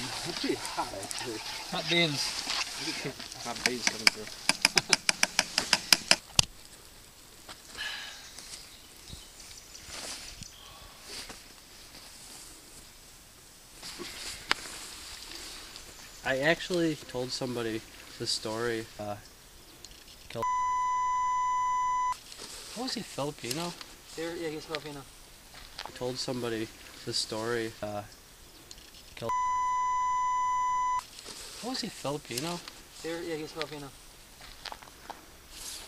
It's pretty hot, actually. Hot beans. Hot beans coming through. I actually told somebody the story. What was he, Filipino? Yeah, he's Filipino. I told somebody the story. What was he, Filipino? Yeah, he's Filipino. This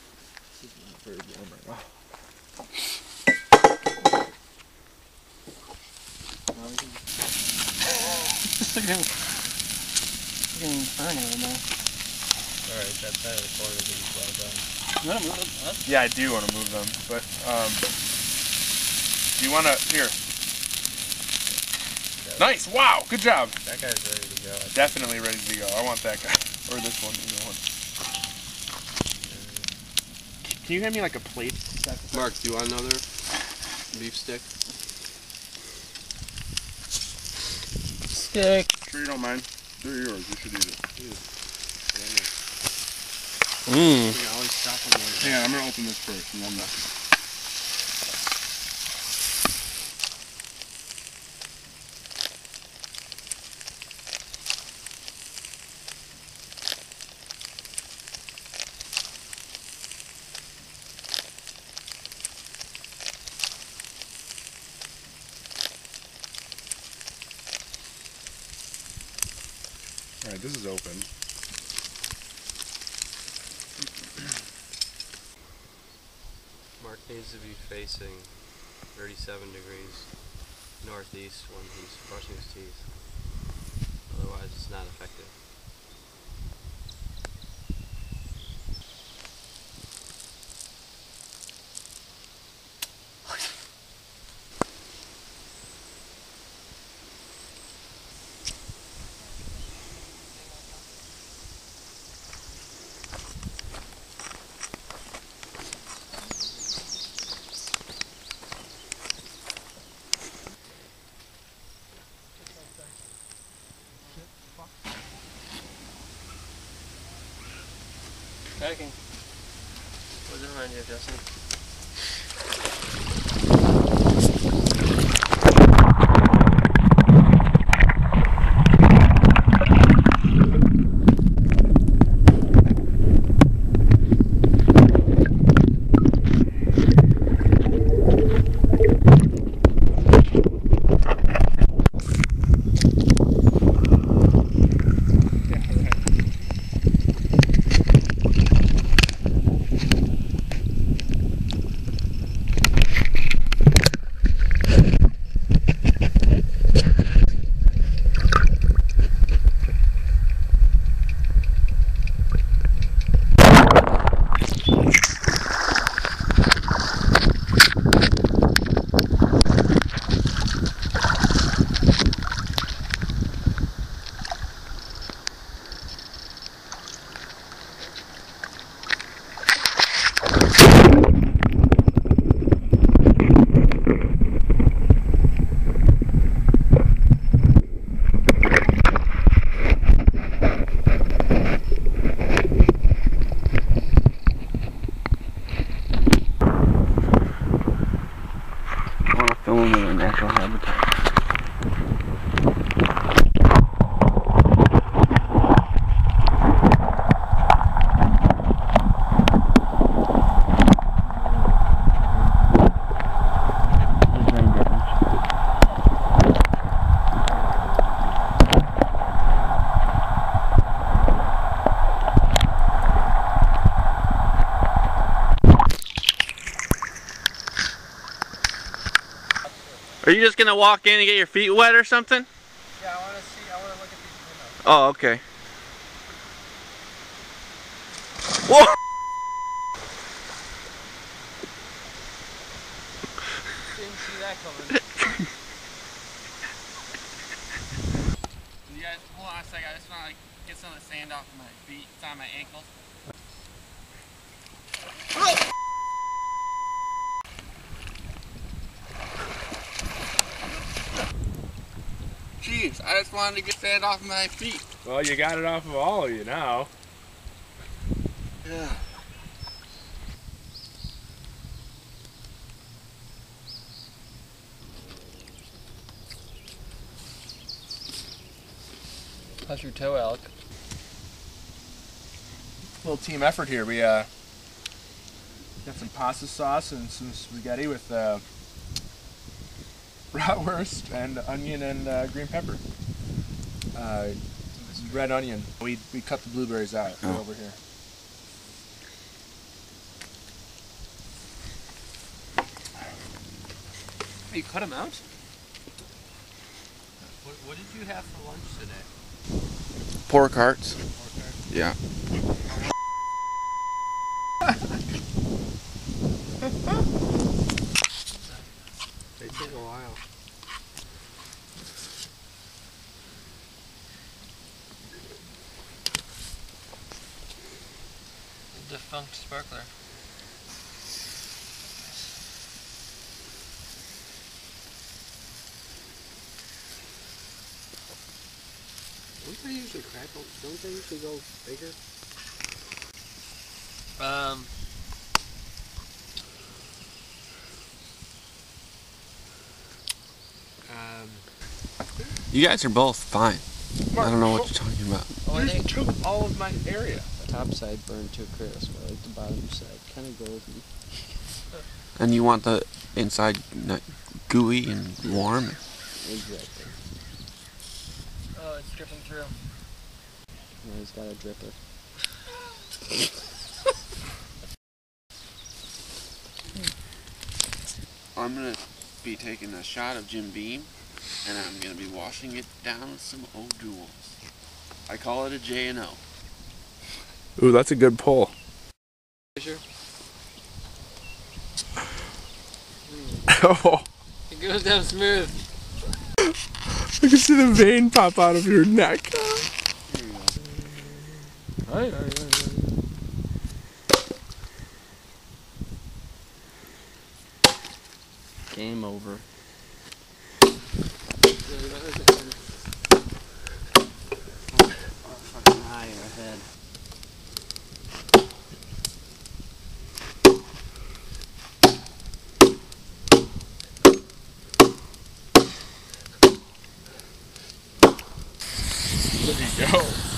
is not very warm right now. Getting burning right now. Alright, that side of the corner is well done. You want to move them up? Yeah, I do want to move them, but do you want to here? Nice! Wow! Good job. That guy's ready to go. Definitely ready to go. I want that guy or this one. Either one. Can you hand me like a plate? Mark, do you want another beef stick? Stick. Sure you don't mind? They're yours. You should eat it. You can always stop on the way. Hang on, I'm gonna open this first, and then all right, this is open. Mark needs to be facing 37 degrees northeast when he's brushing his teeth. Otherwise, it's not effective. Packing. What's behind you, Justin? Film in their natural habitat. Are you just gonna walk in and get your feet wet or something? Yeah, I want to look at these windows. Oh, okay. Whoa! Didn't see that coming. You guys, hold on a second. I just want to like get some of the sand off my feet. It's on my ankles. Jeez, I I just wanted to get sand off my feet. Well, you got it off of all of you now. Yeah. How's your toe, Alec? Little team effort here. We got some pasta sauce and some spaghetti with bratwurst and onion and green pepper. Red onion. We cut the blueberries out over here. You cut them out? What did you have for lunch today? Pork hearts. Pork hearts? Yeah. They take a while. Defunct sparkler. Don't they usually crackle? Don't they usually go bigger? You guys are both fine. I don't know what you're talking about. Oh, You took all of my area. the top side burned to a crisp, but like the bottom side kind of golden. And you want the inside gooey and warm? Exactly. Oh, it's dripping through. Yeah, he's got a dripper. I'm gonna be taking a shot of Jim Beam, and I'm gonna be washing it down with some O'Doul's. I call it a J&O. Ooh, that's a good pull. Fisher? Oh, It goes down smooth. I can see the vein pop out of your neck. Game over. Fucking high ahead. There you go.